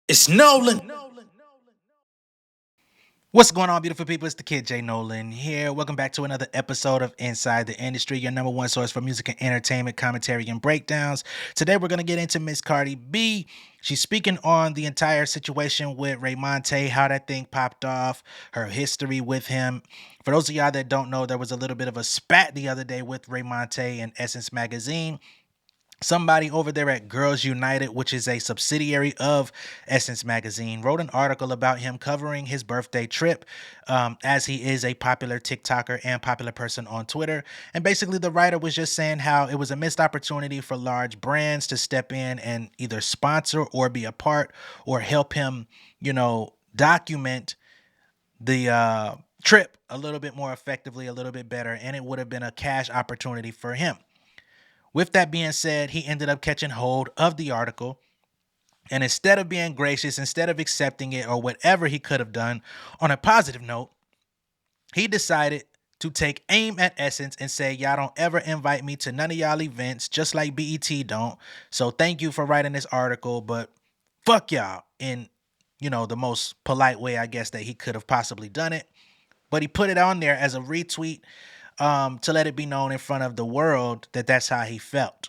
It's Nolan. What's going on, beautiful people? It's the kid J Nolan here. Welcome back to another episode of Inside the Industry, your number one source for music and entertainment, commentary, and breakdowns. Today, we're going to get into Miss Cardi B. She's speaking on the entire situation with Raymonte, how that thing popped off, her history with him. For those of y'all that don't know, there was a little bit of a spat the other day with Raymonte and Essence Magazine. Somebody over there at Girls United, which is a subsidiary of Essence Magazine, wrote an article about him covering his birthday trip, as he is a popular TikToker and popular person on Twitter. And basically, the writer was just saying how it was a missed opportunity for large brands to step in and either sponsor or be a part or help him, document the trip a little bit more effectively, a little bit better, and it would have been a cash opportunity for him. With that being said, he ended up catching hold of the article. And instead of being gracious, instead of accepting it or whatever he could have done on a positive note, he decided to take aim at Essence and say, y'all don't ever invite me to none of y'all events, just like BET don't. So thank you for writing this article, but fuck y'all in, the most polite way, I guess, that he could have possibly done it. But he put it on there as a retweet to let it be known in front of the world that that's how he felt.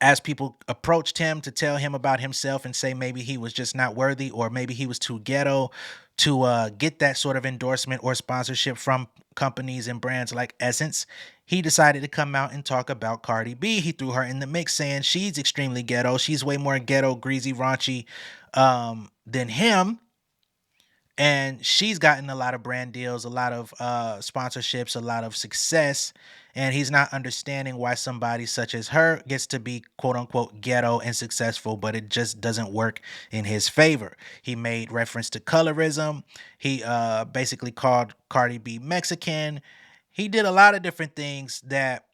As people approached him to tell him about himself and say maybe he was just not worthy or maybe he was too ghetto to get that sort of endorsement or sponsorship from companies and brands like Essence, he decided to come out and talk about Cardi B. He threw her in the mix saying she's extremely ghetto. She's way more ghetto, greasy, raunchy than him. And she's gotten a lot of brand deals, a lot of sponsorships, a lot of success. And he's not understanding why somebody such as her gets to be quote unquote ghetto and successful, but it just doesn't work in his favor. He made reference to colorism. He basically called Cardi B Mexican. He did a lot of different things that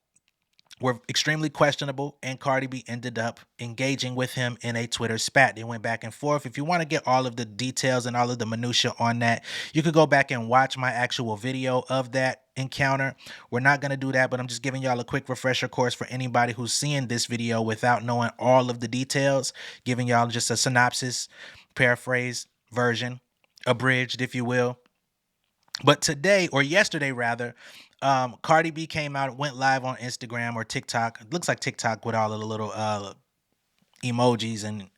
were extremely questionable, and Cardi B ended up engaging with him in a Twitter spat. They went back and forth. If you want to get all of the details and all of the minutia on that, you could go back and watch my actual video of that encounter. We're not going to do that, but I'm just giving y'all a quick refresher course for anybody who's seeing this video without knowing all of the details, giving y'all just a synopsis, paraphrase version, abridged, if you will. But today, or yesterday rather, Cardi B came out, went live on Instagram or TikTok. It looks like TikTok with all of the little emojis and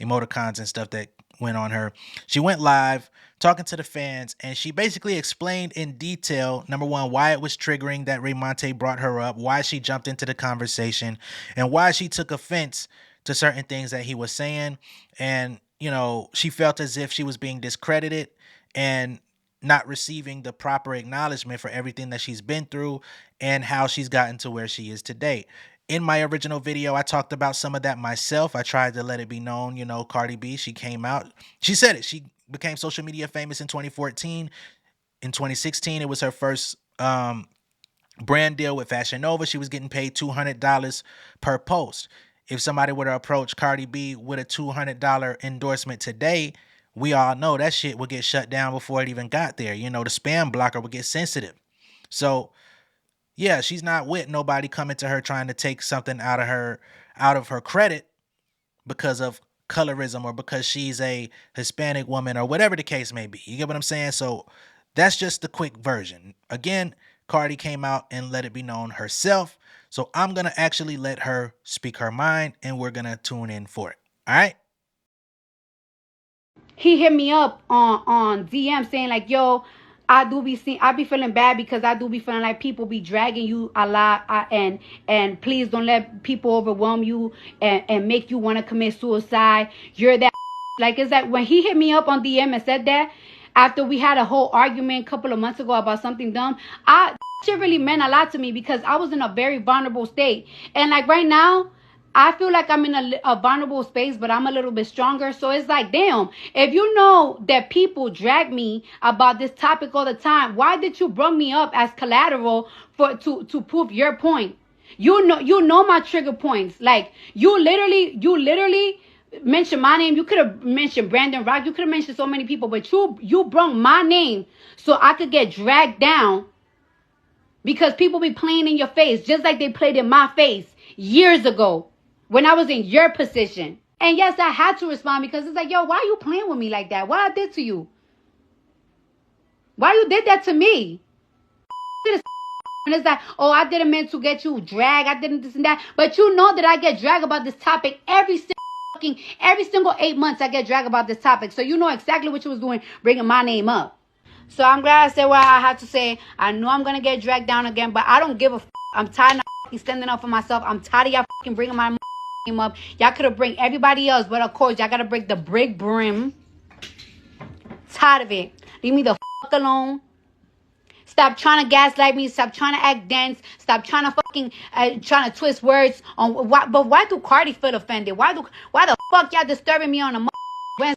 emoticons and stuff that went on her. She went live talking to the fans, and she basically explained in detail, number one, why it was triggering that Raymonte brought her up, why she jumped into the conversation, and why she took offense to certain things that he was saying. And, she felt as if she was being discredited and not receiving the proper acknowledgement for everything that she's been through and how she's gotten to where she is today. In my original video, I talked about some of that myself. I tried to let it be known, Cardi B, she came out. She said it. She became social media famous in 2014. In 2016, it was her first brand deal with Fashion Nova. She was getting paid $200 per post. If somebody were to approach Cardi B with a $200 endorsement today, we all know that shit would get shut down before it even got there. The spam blocker would get sensitive. So, yeah, she's not with nobody coming to her trying to take something out of her credit because of colorism or because she's a Hispanic woman or whatever the case may be. You get what I'm saying? So that's just the quick version. Again, Cardi came out and let it be known herself. So I'm going to actually let her speak her mind, and we're going to tune in for it. All right? He hit me up on DM saying like, "Yo, I be feeling bad because I do be feeling like people be dragging you a lot, and please don't let people overwhelm you and make you want to commit suicide. You're that like it's that when he hit me up on DM and said that after we had a whole argument a couple of months ago about something dumb, I shit really meant a lot to me because I was in a very vulnerable state, and like right now I feel like I'm in a vulnerable space, but I'm a little bit stronger. So it's like, damn, if you know that people drag me about this topic all the time, why did you bring me up as collateral to prove your point? You know my trigger points. Like you literally mentioned my name. You could have mentioned Brandon Rock. You could have mentioned so many people, but you brought my name so I could get dragged down because people be playing in your face just like they played in my face years ago when I was in your position. And yes, I had to respond because it's like, yo, why are you playing with me like that? What I did to you? Why you did that to me? And it's like, oh, I didn't mean to get you dragged. I didn't this and that. But you know that I get dragged about this topic every single 8 months. I get dragged about this topic. So you know exactly what you was doing, bringing my name up. So I'm glad I said what I had to say. I know I'm gonna get dragged down again, but I don't give a. I'm tired of standing up for myself. I'm tired of y'all bringing my name up. Y'all could have bring everybody else, but of course y'all gotta break the big brim. Tired of it. Leave me the alone. Stop trying to gaslight me. Stop trying to act dense. Stop trying to trying to twist words on why. But why do Cardi feel offended? Why the fuck y'all disturbing me on a Wednesday?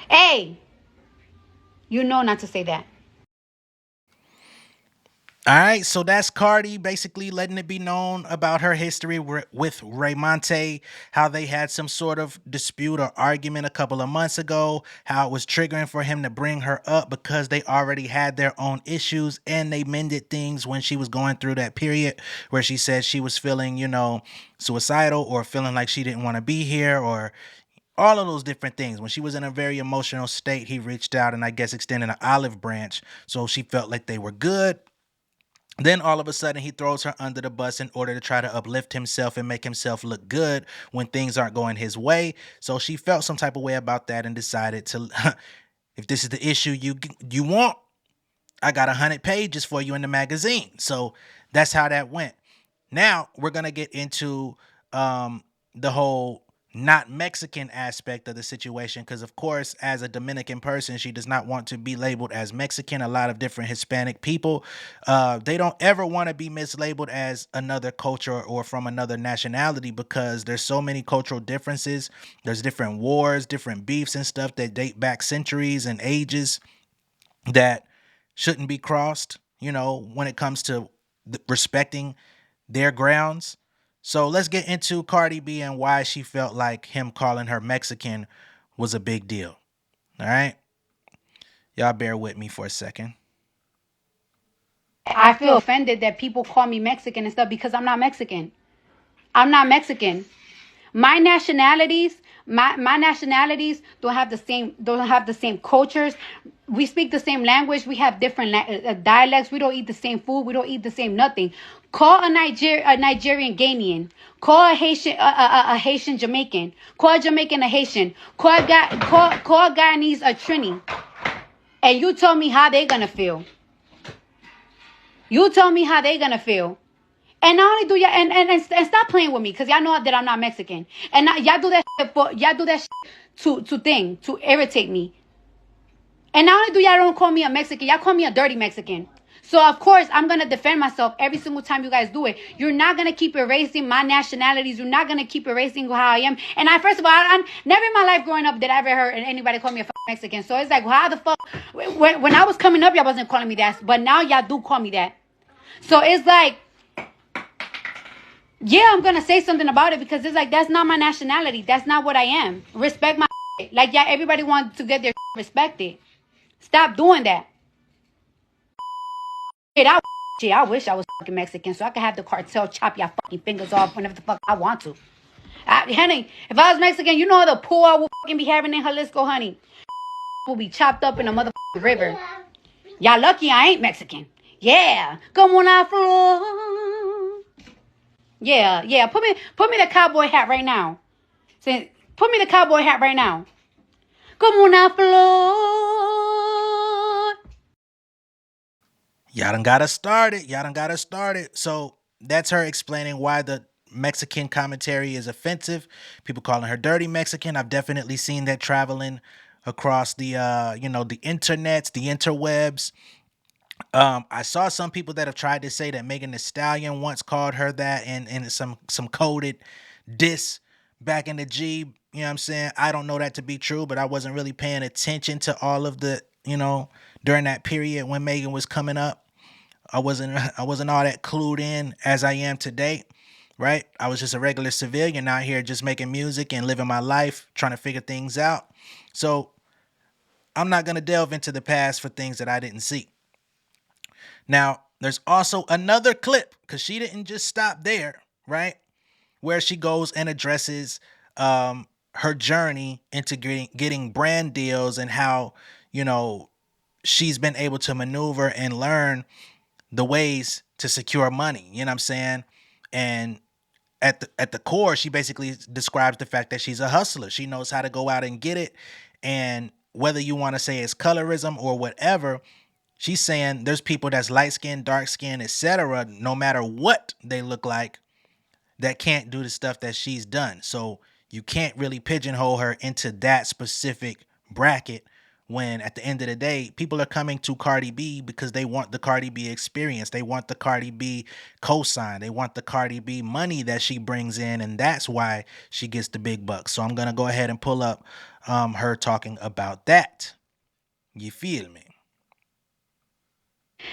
Hey, you know not to say that. All right, so that's Cardi basically letting it be known about her history with Raymonte, how they had some sort of dispute or argument a couple of months ago, how it was triggering for him to bring her up because they already had their own issues and they mended things when she was going through that period where she said she was feeling, suicidal or feeling like she didn't want to be here or all of those different things. When she was in a very emotional state, he reached out and I guess extended an olive branch so she felt like they were good. Then all of a sudden he throws her under the bus in order to try to uplift himself and make himself look good when things aren't going his way. So she felt some type of way about that and decided to, if this is the issue you want, I got 100 pages for you in the magazine. So that's how that went. Now we're gonna get into the whole not Mexican aspect of the situation because, of course, as a Dominican person, she does not want to be labeled as Mexican. A lot of different Hispanic people, they don't ever want to be mislabeled as another culture or from another nationality because there's so many cultural differences. There's different wars, different beefs and stuff that date back centuries and ages that shouldn't be crossed, when it comes to respecting their grounds. So let's get into Cardi B and why she felt like him calling her Mexican was a big deal. All right. Y'all bear with me for a second. I feel offended that people call me Mexican and stuff because I'm not Mexican. I'm not Mexican. My nationalities, my nationalities don't have the same cultures. We speak the same language. We have different dialects. We don't eat the same food. We don't eat the same nothing. Call a Nigerian Ghanaian. Call a Haitian a Haitian Jamaican. Call a Jamaican a Haitian. Call a Guyanese a Trini. And you tell me how they gonna feel. You tell me how they gonna feel. And not only do y'all and stop playing with me because y'all know that I'm not Mexican. And y'all do that shit to irritate me. And not only do y'all don't call me a Mexican, y'all call me a dirty Mexican. So of course I'm gonna defend myself every single time you guys do it. You're not gonna keep erasing my nationalities. You're not gonna keep erasing how I am. And first of all, I never in my life growing up did I ever heard anybody call me a Mexican. So it's like, how the fuck? When I was coming up, y'all wasn't calling me that, but now y'all do call me that. So it's like, yeah, I'm gonna say something about it because it's like that's not my nationality. That's not what I am. Respect my shit. Like, yeah, everybody wants to get their respected. Stop doing that. I wish I was fucking Mexican so I could have the cartel chop y'all fucking fingers off whenever the fuck I want to. Honey, if I was Mexican, you know how the poor I would fucking be having in Jalisco, honey. Will be chopped up in a motherfucking river. Y'all lucky I ain't Mexican. Yeah. Come on out, floor. Yeah. Put me the cowboy hat right now. Put me the cowboy hat right now. Come on out, floor. Y'all done got us started. So that's her explaining why the Mexican commentary is offensive. People calling her dirty Mexican. I've definitely seen that traveling across the the internets, the interwebs. I saw some people that have tried to say that Megan Thee Stallion once called her that in some coded diss back in the G. You know what I'm saying? I don't know that to be true, but I wasn't really paying attention to all of the, during that period when Megan was coming up. I wasn't all that clued in as I am today, right? I was just a regular civilian out here just making music and living my life, trying to figure things out. So I'm not gonna delve into the past for things that I didn't see. Now, there's also another clip because she didn't just stop there, right? where she goes and addresses um, her journey into getting brand deals and how, you know, she's been able to maneuver and learn the ways to secure money. You know what I'm saying? And at the core, she basically describes the fact that she's a hustler. She knows how to go out and get it. And whether you want to say it's colorism or whatever, she's saying there's people that's light skinned, dark skinned, etc., no matter what they look like, that can't do the stuff that she's done. So you can't really pigeonhole her into that specific bracket when at the end of the day, people are coming to Cardi B because they want the Cardi B experience. They want the Cardi B cosign. They want the Cardi B money that she brings in, and that's why she gets the big bucks. So I'm going to go ahead and pull up her talking about that. You feel me?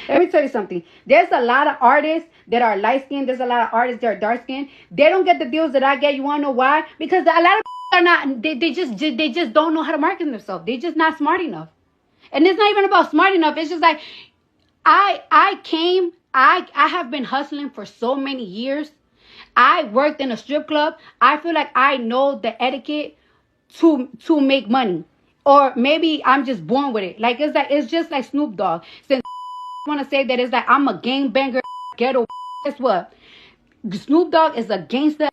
Let me tell you something. There's a lot of artists that are light skinned. There's a lot of artists that are dark skinned. They don't get the deals that I get. You want to know why? Because a lot of are not. They just don't know how to market themselves. They're just not smart enough. And it's not even about smart enough. It's just like I have been hustling for so many years. I worked in a strip club. I feel like I know the etiquette to make money. Or maybe I'm just born with it. Like it's just like Snoop Dogg. Since want to say that it's like I'm a gangbanger ghetto. Guess what? Snoop Dogg is a gangster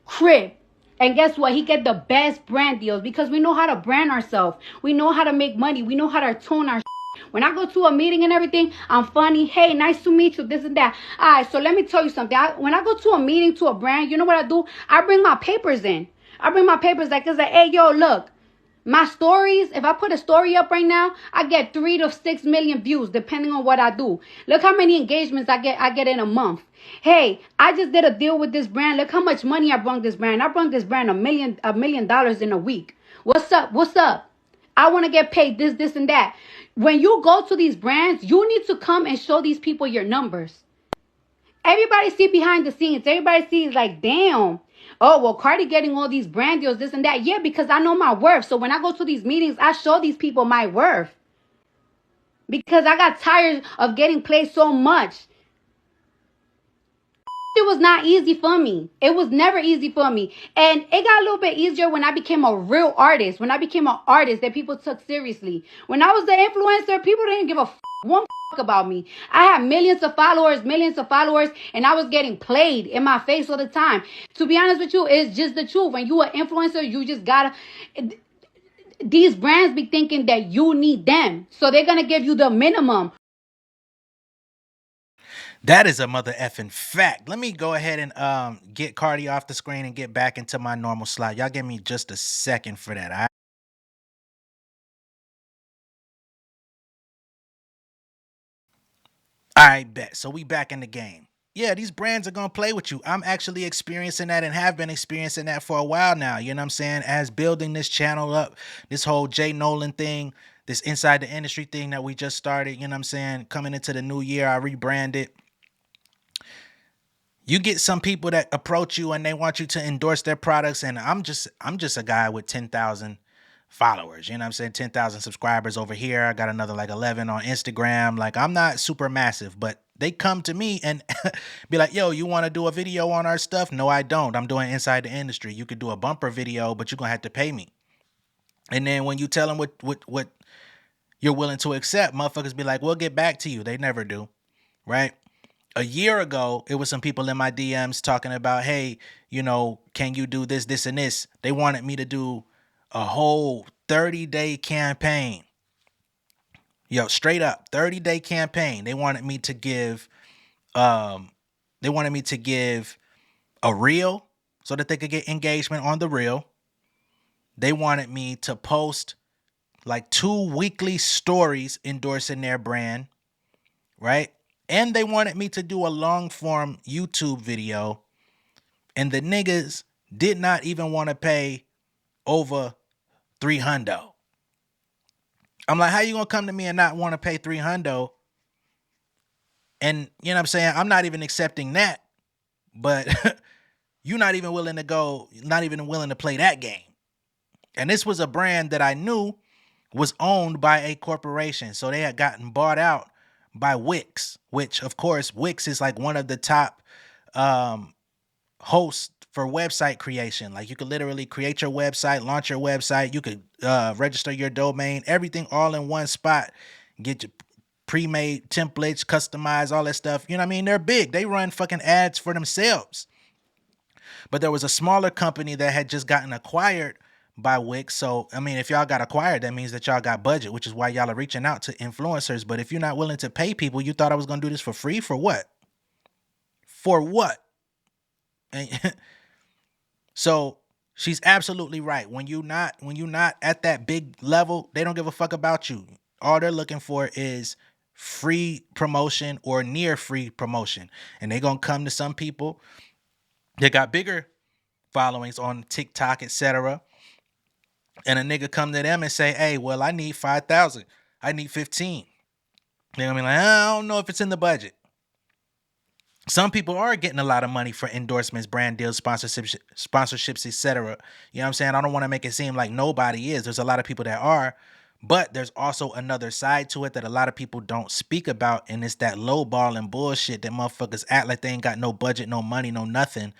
crib. And guess what? He get the best brand deals because we know how to brand ourselves. We know how to make money. We know how to tone our. When I go to a meeting and everything, I'm funny. Hey, nice to meet you. This and that. All right, so let me tell you something. When I go to a meeting, to a brand, you know what I do? I bring my papers in. I bring my papers like it's like, hey, yo, look. My stories, if I put a story up right now, I get 3 to 6 million views depending on what I do. Look how many engagements I get in a month. Hey, I just did a deal with this brand. Look how much money I brought this brand. I brought this brand $1 million in a week. What's up? What's up? I want to get paid this, and that. When you go to these brands, you need to come and show these people your numbers. Everybody see behind the scenes. Everybody sees like, damn. Oh, well, Cardi getting all these brand deals, this and that. Yeah, because I know my worth. So when I go to these meetings, I show these people my worth. Because I got tired of getting played so much. It was not easy for me. It was never easy for me. And it got a little bit easier when I became a real artist. When I became an artist that people took seriously. When I was the influencer, people didn't give a one about me. I had millions of followers, and I was getting played in my face all the time. To be honest with you, it's just the truth. When you an influencer, you just gotta. These brands be thinking that you need them, so they're gonna give you the minimum. That is a mother effing fact. Let me go ahead and get Cardi off the screen and get back into my normal slide. Y'all give me just a second for that. All right, bet. So we back in the game. Yeah, these brands are gonna play with you. I'm actually experiencing that and have been experiencing that for a while now. You know what I'm saying? As building this channel up, this whole J Nolan thing, this inside the industry thing that we just started, you know what I'm saying? Coming into the new year, I rebranded. You get some people that approach you and they want you to endorse their products, and I'm just a guy with 10,000 followers. You know what I'm saying? 10,000 subscribers over here. I got another like 11 on Instagram. Like, I'm not super massive, but they come to me and be like, yo, you want to do a video on our stuff? No, I don't. I'm doing inside the industry. You could do a bumper video, but you're going to have to pay me. And then when you tell them what you're willing to accept, motherfuckers be like, we'll get back to you. They never do. Right? A year ago, it was some people in my DMs talking about, hey, you know, can you do this, this, and this? They wanted me to do a whole 30-day campaign. Yo, straight up, 30-day campaign. Um, they wanted me to give a reel so that they could get engagement on the reel. They wanted me to post like 2 weekly stories endorsing their brand, right? And they wanted me to do a long form YouTube video. And the niggas did not even want to pay over 300. I'm like, how you gonna come to me and not want to pay 300? And you know what I'm saying? I'm not even accepting that. But you're not even willing to go, not even willing to play that game. And this was a brand that I knew was owned by a corporation. So they had gotten bought out by Wix, which of course Wix is like one of the top host for website creation. Like you could literally create your website, launch your website. You could register your domain, everything all in one spot. Get your pre-made templates, customize all that stuff. You know what I mean? They're big. They run fucking ads for themselves. But there was a smaller company that had just gotten acquired by Wix. So, I mean, if y'all got acquired, that means that y'all got budget, which is why y'all are reaching out to influencers. But if you're not willing to pay people, you thought I was going to do this for free? For what? For what? And so she's absolutely right. When you're not at that big level, they don't give a fuck about you. All they're looking for is free promotion or near free promotion. And they're gonna come to some people that got bigger followings on TikTok, etc. And a nigga come to them and say, hey, well, I need 5,000. I need 15. They're gonna be like, I don't know if it's in the budget. Some people are getting a lot of money for endorsements, brand deals, sponsorships, etc. You know what I'm saying? I don't want to make it seem like nobody is. There's a lot of people that are, but there's also another side to it that a lot of people don't speak about, and it's that low ball and bullshit that motherfuckers act like they ain't got no budget, no money, no nothing.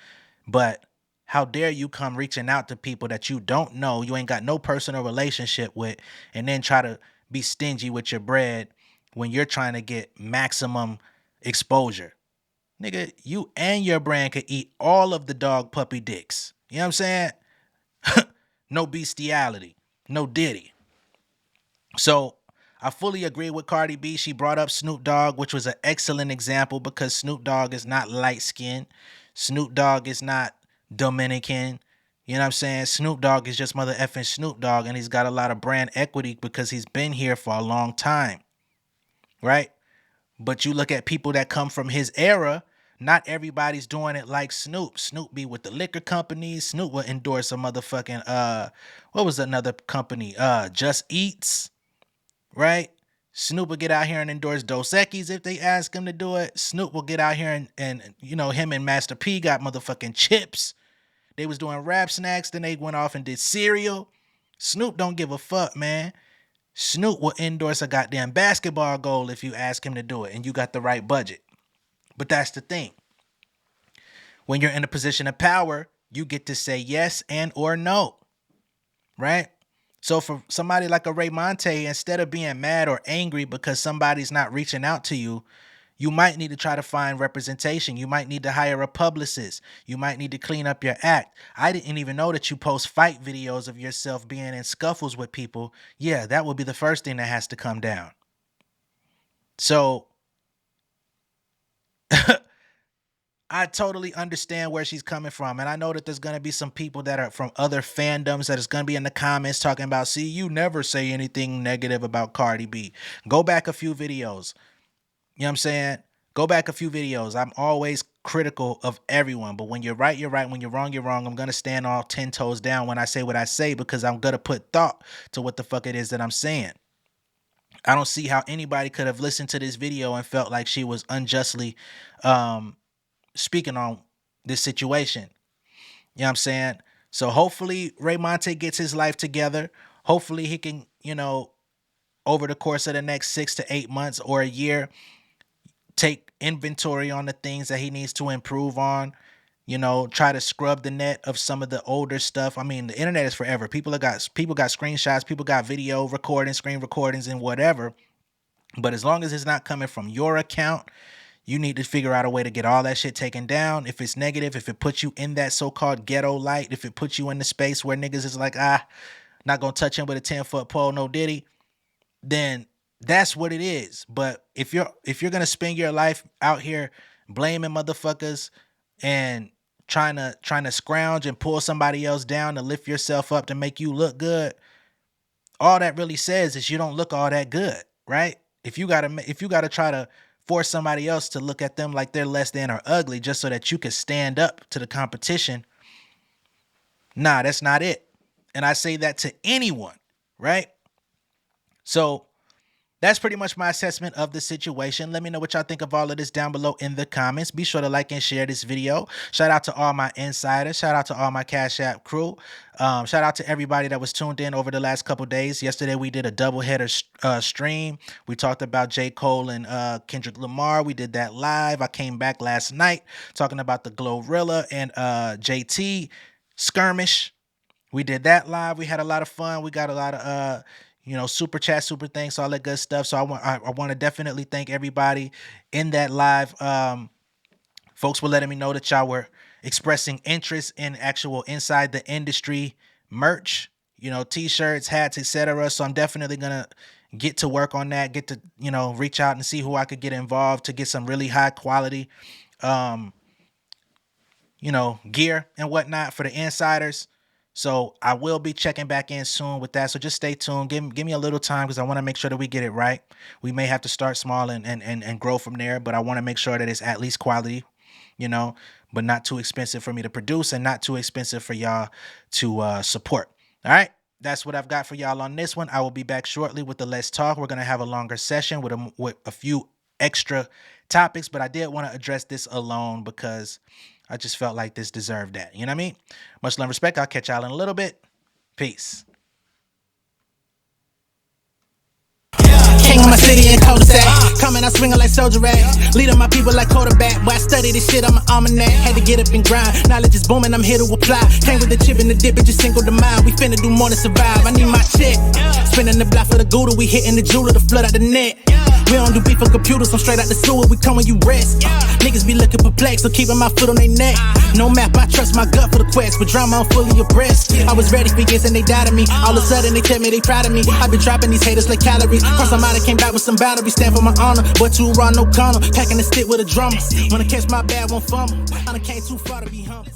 But how dare you come reaching out to people that you don't know, you ain't got no personal relationship with, and then try to be stingy with your bread when you're trying to get maximum exposure. Nigga, you and your brand could eat all of the dog puppy dicks. You know what I'm saying? No bestiality. No diddy. So I fully agree with Cardi B. She brought up Snoop Dogg, which was an excellent example because Snoop Dogg is not light skinned. Snoop Dogg is not Dominican. You know what I'm saying? Snoop Dogg is just mother effing Snoop Dogg, and he's got a lot of brand equity because he's been here for a long time. Right? But you look at people that come from his era, not everybody's doing it like Snoop. Snoop be with the liquor companies. Snoop will endorse a motherfucking what was another company? Just Eats, right? Snoop will get out here and endorse Dos Equis if they ask him to do it. Snoop will get out here and you know, him and Master P got motherfucking chips. They was doing rap snacks, then they went off and did cereal. Snoop don't give a fuck, man. Snoop will endorse a goddamn basketball goal if you ask him to do it and you got the right budget. But that's the thing. When you're in a position of power, you get to say yes and or no, right? So for somebody like a Raymonte, instead of being mad or angry because somebody's not reaching out to you, you might need to try to find representation. You might need to hire a publicist. You might need to clean up your act. I didn't even know that you post fight videos of yourself being in scuffles with people. Yeah, that would be the first thing that has to come down. So I totally understand where she's coming from. And I know that there's going to be some people that are from other fandoms that is going to be in the comments talking about, see, you never say anything negative about Cardi B. Go back a few videos. You know what I'm saying? Go back a few videos. I'm always critical of everyone. But when you're right, you're right. When you're wrong, you're wrong. I'm going to stand all 10 toes down when I say what I say because I'm going to put thought to what the fuck it is that I'm saying. I don't see how anybody could have listened to this video and felt like she was unjustly um, speaking on this situation. You know what I'm saying? So hopefully Raymonte gets his life together. Hopefully he can, you know, over the course of the next 6 to 8 months or a year, take inventory on the things that he needs to improve on. You know, try to scrub the net of some of the older stuff. I mean, the internet is forever. People got screenshots, people got video recordings, screen recordings, and whatever. But as long as it's not coming from your account, you need to figure out a way to get all that shit taken down. If it's negative, if it puts you in that so-called ghetto light, if it puts you in the space where niggas is like, not gonna touch him with a 10-foot pole, no diddy, then that's what it is. But if you're gonna spend your life out here blaming motherfuckers and trying to scrounge and pull somebody else down to lift yourself up to make you look good, all that really says is you don't look all that good, right? If you gotta try to force somebody else to look at them like they're less than or ugly just so that you can stand up to the competition, nah, that's not it. And I say that to anyone, right? So That's pretty much my assessment of the situation. Let me know what y'all think of all of this down below in the comments. Be sure to like and share this video. Shout out to all my insiders. Shout out to all my Cash App crew. Shout out to everybody that was tuned in over the last couple days. Yesterday we did a doubleheader stream. We talked about J. Cole and Kendrick Lamar. We did that live. I came back last night talking about the Glorilla and JT skirmish. We did that live. We had a lot of fun. We got a lot of super chat, super thanks, all that good stuff. So I want to definitely thank everybody in that live. Folks were letting me know that y'all were expressing interest in actual inside the industry merch, t-shirts, hats, etc. So I'm definitely gonna get to work on that, get to, reach out and see who I could get involved to get some really high quality gear and whatnot for the insiders. So I will be checking back in soon with that. So just stay tuned. Give me a little time because I want to make sure that we get it right. We may have to start small and grow from there, but I want to make sure that it's at least quality, but not too expensive for me to produce and not too expensive for y'all to support. All right. That's what I've got for y'all on this one. I will be back shortly with the Let's Talk. We're going to have a longer session with a few extra topics, but I did want to address this alone because I just felt like this deserved that. You know what I mean? Much love and respect. I'll catch y'all in a little bit. Peace. King of my city and cul-de-sac. Coming out swinging like soldier rag. Leading my people like quarterback. Boy, I study this shit, I'm an almanac. Had to get up and grind. Knowledge is booming, I'm here to apply. Came with the chip and the dip, it just single the mind. We finna do more than survive. I need my check. Spinning the block for the gouda. We hitting the jeweler to flood out the net. We don't do beef for computers, I'm straight out the sewer. We come when you rest. Niggas be looking perplexed, so keeping my foot on their neck. No map, I trust my gut for the quest. With drama, I'm fully abreast. I was ready for years and they doubted me. All of a sudden they tell me they proud of me. I been dropping these haters like calories. Cross them out, I came back with some batteries. Stand for my honor, but too raw, no corner. Packing the stick with a drummer. Wanna catch my bad, won't fumble. I done came too far to be humble.